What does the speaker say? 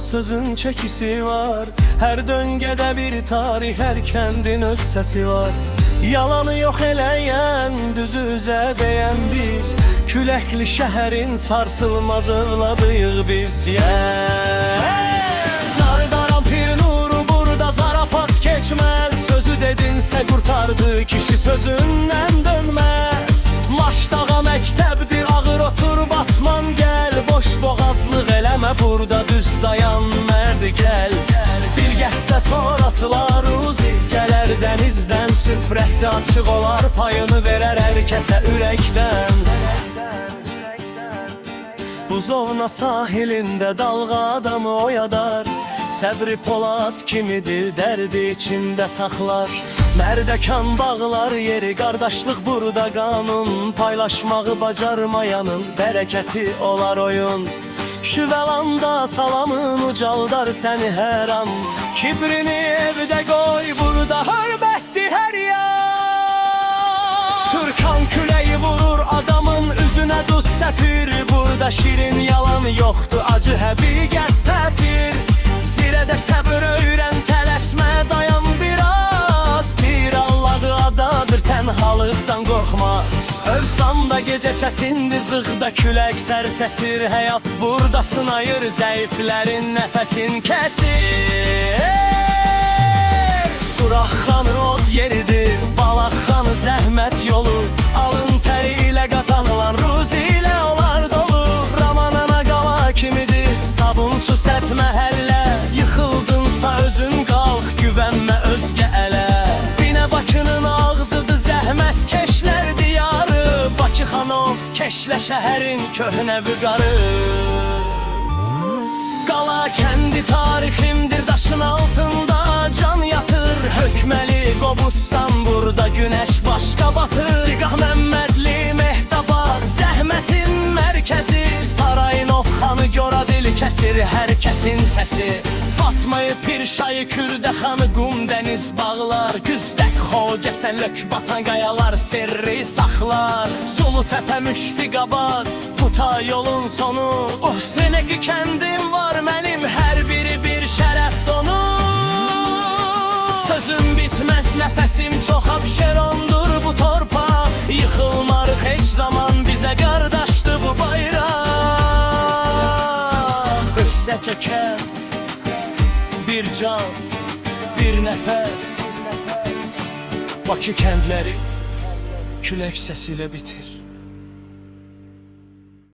sözün çekisi var. Her döngede bir tarih, her kendin öz sesi var. Yalanı yok eleyen, düzü üzə deyən biz. Küləkli şəhərin sarsılmaz övladıyıq biz. Nardaran pir nuru burada zarafat keçməz. Sözü dedinsə qurtardı, kişi sözündən dönməz. Maşdağa məktəbdir, ağır otur batman gəl. Boş boğazlıq eləmə burada, düz dayan mərdi gəl. Bir gəhdə tor atılar uzi, gələr dənizdən. Süfrəsi açıq olar, payını verər hər kəsə ürəkdən. Bu zona sahilində dalğa adamı oyadar. Səbri polad kimidir, dərdi içində saxlar. Mərdəkan bağlar yeri, qardaşlıq burada qanun. Paylaşmağı bacarmayanın bərəkəti olar oyun. Şüvəlanda salamın ucaldar səni hər an. Kibrini evdə qoy, burada hörmətdir hər yan. Türkan küləyi vurur adamın üzünə duz səpir. Burada şirin yalan yoxdur, acı həqiqət təpir. Zirədə səbir öyrən, tələsmə, dayan biraz. Bir Allahı adadır, tənhalıqdan qorxmaz. Övsanda gecə çətindir, zığda külək sərtəsir. Həyat burada sınayır, zəiflərin nəfəsin kəsir. Suraxxanı od yeridir, Balaxxanı zəhmət yolu. Alın təri ilə qazanılan ruzi ilə olar dolu. Ramanana qala kimidir, sabunçu sərt məhəllə. Yıxıldınsa özün qalx, güvənmə özgə ələ. Binə Bakının ağzıdır, zəhmət keşlər diyarı. Bakı xanov, keşlə şəhərin köhnə vüqarı. Qala kəndi tariximdir, daşın altında can yatır. Hökməli Qobustan, burada günəş başqa batır. Diqah Məmmədli Mehdabad, zəhmətin mərkəzi. Sarayın ovxanı gora dil kəsir, hər kəsin səsi. Fatmayı Pirşayı Kürdəxanı qum dəniz bağlar. Güzdək Xocəsən Lökbatan qayalar sirri saxlar. Zulu təpə Müşfiqabad, Futa yolun sonu. Seneki kəndim var mənim, hər biri bir şərəf donu. Sözüm bitməz, nəfəsim çox abşerondur bu torpaq. Yıxılmarıq heç zaman, bizə qardaşdı bu bayraq. Öpsə çəkət, bir can, bir nəfəs. Bakı kəndləri külək səsi ilə bitir.